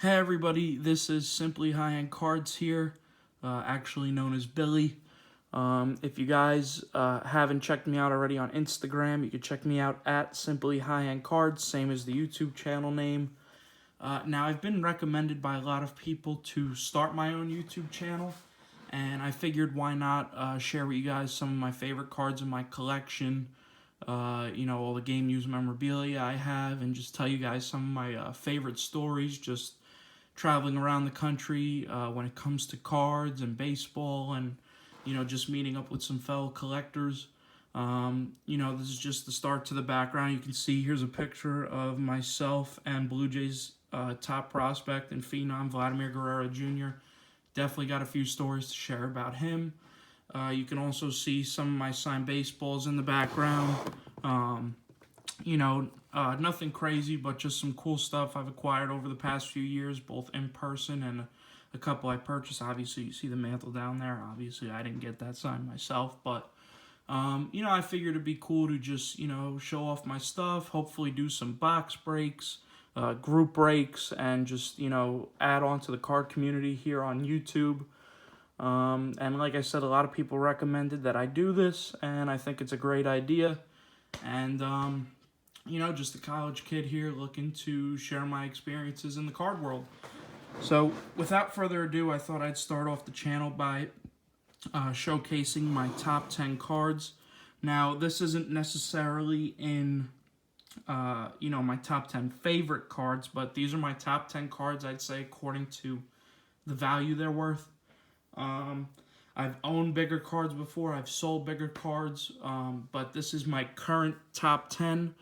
Hey everybody, this is Simply High End Cards here, actually known as Billy. If you guys haven't checked me out already on Instagram, you can check me out at Simply High End Cards, same as the YouTube channel name. Now, I've been recommended by a lot of people to start my own YouTube channel, and I figured why not share with you guys some of my favorite cards in my collection, all the game news memorabilia I have, and just tell you guys some of my favorite stories, just traveling around the country when it comes to cards and baseball and, just meeting up with some fellow collectors. This is just the start to the background. You can see here's a picture of myself and Blue Jays top prospect and phenom Vladimir Guerrero Jr. Definitely got a few stories to share about him. You can also see some of my signed baseballs in the background. Nothing crazy, but just some cool stuff I've acquired over the past few years, both in person and a couple I purchased. Obviously, you see the mantle down there. Obviously, I didn't get that signed myself, but, I figured it'd be cool to just, show off my stuff, hopefully do some box breaks, group breaks, and just, add on to the card community here on YouTube. And like I said, a lot of people recommended that I do this, and I think it's a great idea. And, just a college kid here looking to share my experiences in the card world. So, without further ado, I thought I'd start off the channel by showcasing my top 10 cards. Now, this isn't necessarily in, my top 10 favorite cards, but these are my top 10 cards, I'd say, according to the value they're worth. I've owned bigger cards before, I've sold bigger cards, but this is my current top 10.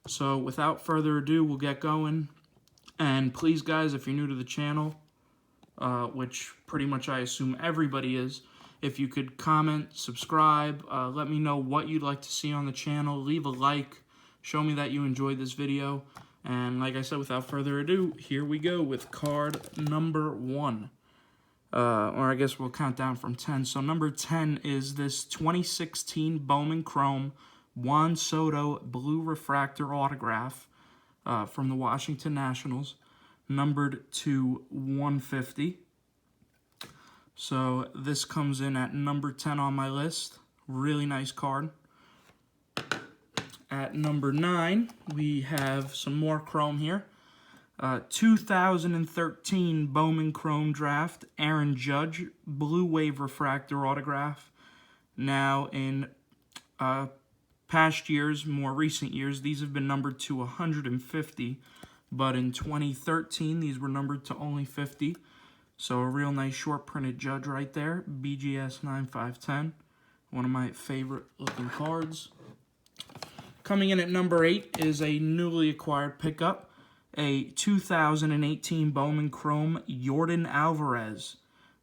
So without further ado, we'll get going. And please, guys, if you're new to the channel, which pretty much I assume everybody is, if you could comment, subscribe, let me know what you'd like to see on the channel, leave a like, show me that you enjoyed this video. And like I said, without further ado, here we go with card number 1. Or I guess we'll count down from 10. So number 10 is this 2016 Bowman Chrome Juan Soto Blue Refractor Autograph from the Washington Nationals, numbered to 150. So this comes in at number 10 on my list. Really nice card. At number 9, we have some more chrome here. 2013 Bowman Chrome Draft, Aaron Judge, Blue Wave Refractor Autograph. Now, in past years, more recent years, these have been numbered to 150, but in 2013, these were numbered to only 50. So a real nice short printed Judge right there, BGS 9510, one of my favorite looking cards. Coming in at number 8 is a newly acquired pickup, a 2018 Bowman Chrome Yordan Alvarez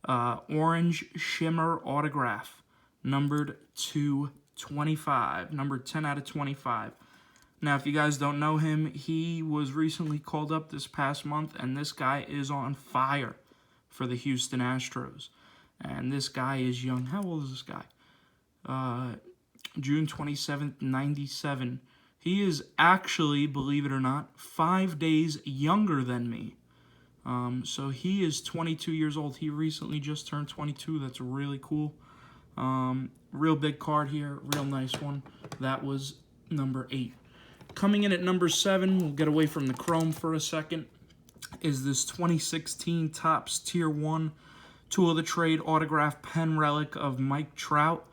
Orange Shimmer Autograph, numbered to 25, number 10 out of 25. Now, if you guys don't know him, he was recently called up this past month, and this guy is on fire for the Houston Astros. And this guy is young. How old is this guy? June 27th, 97. He is actually, believe it or not, 5 days younger than me. So he is 22 years old. He recently just turned 22. That's really cool. Real big card here. Real nice one. That was number 8. Coming in at number 7, we'll get away from the chrome for a second, is this 2016 Topps Tier 1 Tool of the Trade autograph pen relic of Mike Trout.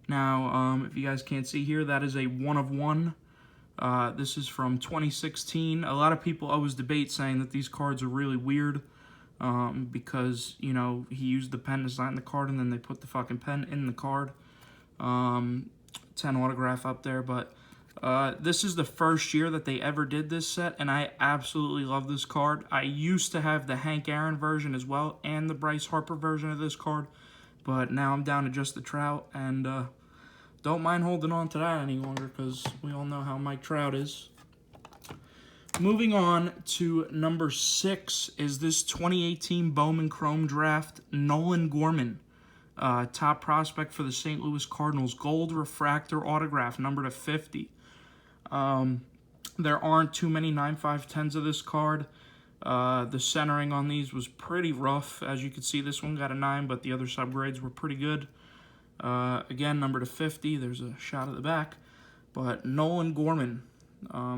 Now, if you guys can't see here, that is a 1 of 1. This is from 2016. A lot of people always debate saying that these cards are really weird because, he used the pen to sign the card and then they put the fucking pen in the card. 10 autograph up there, but this is the first year that they ever did this set, and I absolutely love this card. I used to have the Hank Aaron version as well and the Bryce Harper version of this card, but now I'm down to just the Trout, and don't mind holding on to that any longer because we all know how Mike Trout is. Moving on to number 6 is this 2018 Bowman Chrome Draft, Nolan Gorman, top prospect for the St. Louis Cardinals, Gold Refractor Autograph, numbered to 50. There aren't too many 9.5/10s of this card. The centering on these was pretty rough. As you can see, this one got a 9, but the other subgrades were pretty good. Again, number to 50. There's a shot of the back. But Nolan Gorman,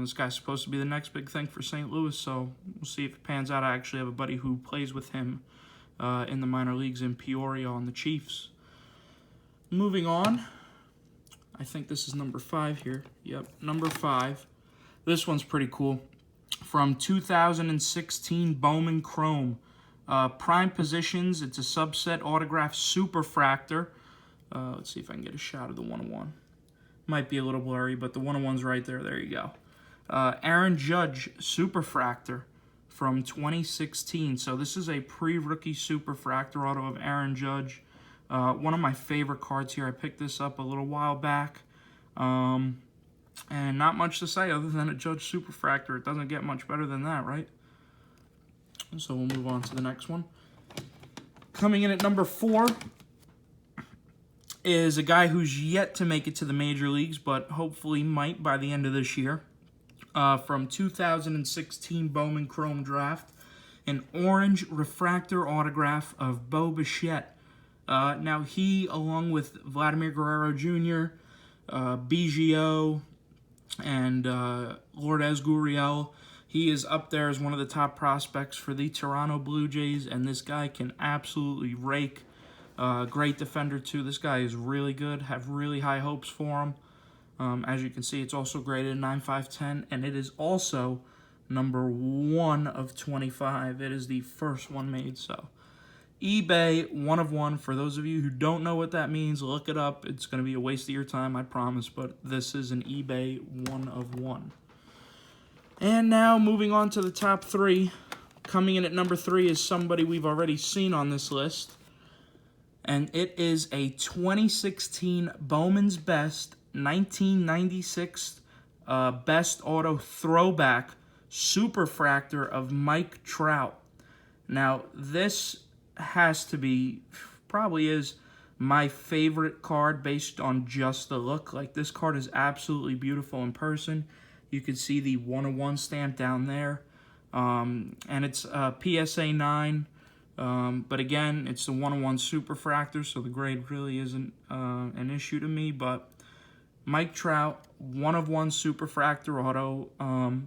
this guy's supposed to be the next big thing for St. Louis, so we'll see if it pans out. I actually have a buddy who plays with him in the minor leagues in Peoria on the Chiefs. Moving on, I think this is number 5 here. Yep, number 5. This one's pretty cool. From 2016 Bowman Chrome. Prime Positions, it's a subset autograph superfractor. Let's see if I can get a shot of the 101. Might be a little blurry, but the 101's right there. There you go. Aaron Judge superfractor from 2016. So this is a pre-rookie superfractor auto of Aaron Judge. One of my favorite cards here. I picked this up a little while back. And not much to say other than a Judge superfractor. It doesn't get much better than that, right? So we'll move on to the next one. Coming in at number 4 is a guy who's yet to make it to the major leagues, but hopefully might by the end of this year. From 2016 Bowman Chrome Draft, an orange refractor autograph of Bo Bichette. Now he, along with Vladimir Guerrero Jr., BGO, and Lourdes Gurriel, he is up there as one of the top prospects for the Toronto Blue Jays, and this guy can absolutely rake. Great defender, too. This guy is really good. Have really high hopes for him. As you can see, it's also graded 9/5/10, and it is also number 1 of 25. It is the first one made, so eBay 1 of 1. For those of you who don't know what that means, look it up. It's going to be a waste of your time, I promise, but this is an eBay 1 of 1. And now, moving on to the top 3. Coming in at number 3 is somebody we've already seen on this list, and it is a 2016 Bowman's Best 1996 Best Auto Throwback Superfractor of Mike Trout. Now, this has to be, probably is, my favorite card based on just the look. Like, this card is absolutely beautiful in person. You can see the 101 stamp down there. And it's PSA 9. But again, it's the 101 superfractor, so the grade really isn't an issue to me. But Mike Trout, 1 of 1 superfractor auto.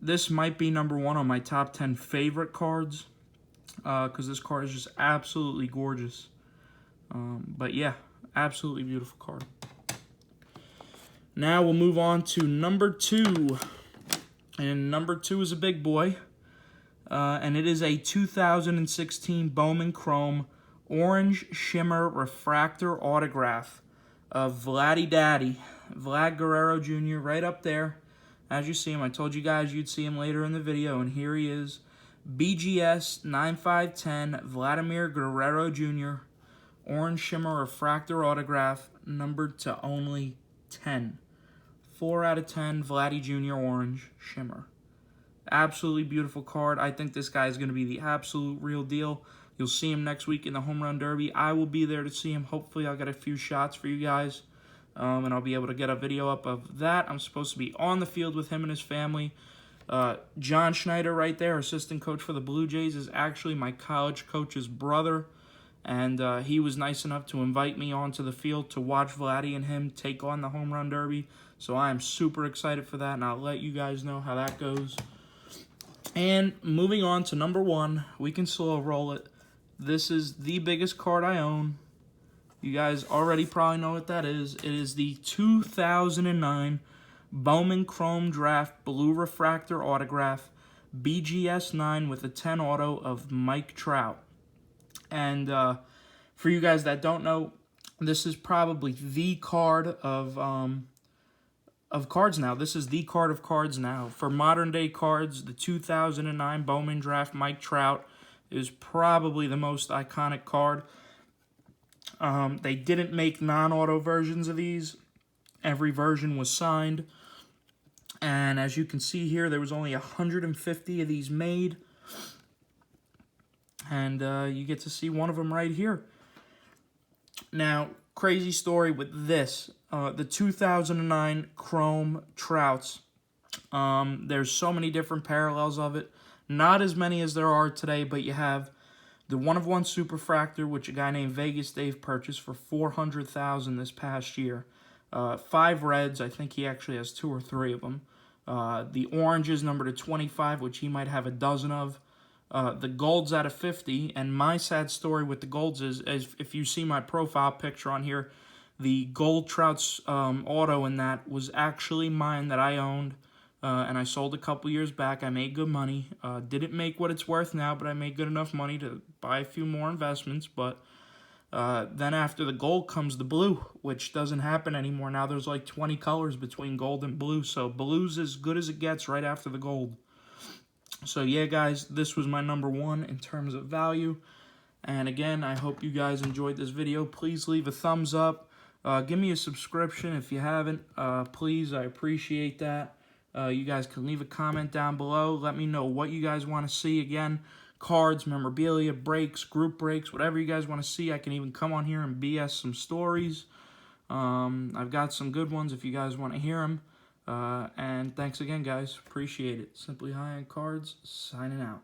This might be number 1 on my top 10 favorite cards, because this card is just absolutely gorgeous. But yeah, absolutely beautiful card. Now we'll move on to number 2. And number 2 is a big boy. And it is a 2016 Bowman Chrome Orange Shimmer Refractor Autograph of Vladdy Daddy, Vlad Guerrero Jr. right up there. As you see him, I told you guys you'd see him later in the video, and here he is. BGS 9/5/10 Vladimir Guerrero Jr. Orange Shimmer Refractor Autograph, numbered to only 10. 4 out of 10 Vladdy Jr. Orange Shimmer. Absolutely beautiful card. I think this guy is going to be the absolute real deal. You'll see him next week in the Home Run Derby. I will be there to see him. Hopefully, I'll get a few shots for you guys, and I'll be able to get a video up of that. I'm supposed to be on the field with him and his family. John Schneider right there, assistant coach for the Blue Jays, is actually my college coach's brother, and he was nice enough to invite me onto the field to watch Vladdy and him take on the Home Run Derby. So I am super excited for that, and I'll let you guys know how that goes. And moving on to number 1, we can slow roll it. This is the biggest card I own. You guys already probably know what that is. It is the 2009 Bowman Chrome Draft Blue Refractor Autograph, BGS 9 with a 10 auto of Mike Trout. And for you guys that don't know, this is probably the card of cards now. This is the card of cards now. For modern day cards, the 2009 Bowman Draft Mike Trout is probably the most iconic card. They didn't make non-auto versions of these. Every version was signed. And as you can see here, there was only 150 of these made. And you get to see one of them right here. Now, crazy story with this. The 2009 Chrome Trouts. There's so many different parallels of it. Not as many as there are today, but you have the 1-of-1 Superfractor, which a guy named Vegas Dave purchased for $400,000 this past year. 5 reds, I think he actually has 2 or 3 of them. The oranges numbered to 25, which he might have a dozen of. The golds out of 50, and my sad story with the golds is if you see my profile picture on here, the Gold Trouts auto in that was actually mine that I owned, and I sold a couple years back. I made good money. Didn't make what it's worth now, but I made good enough money to buy a few more investments. But then after the gold comes the blue, which doesn't happen anymore. Now there's like 20 colors between gold and blue, so blue's as good as it gets right after the gold. So yeah, guys, this was my number 1 in terms of value. And again, I hope you guys enjoyed this video. Please leave a thumbs up. Give me a subscription if you haven't. Please, I appreciate that. You guys can leave a comment down below. Let me know what you guys want to see. Again, cards, memorabilia, breaks, group breaks, whatever you guys want to see. I can even come on here and BS some stories. I've got some good ones if you guys want to hear them. And thanks again, guys. Appreciate it. SimplyHighEndCards, signing out.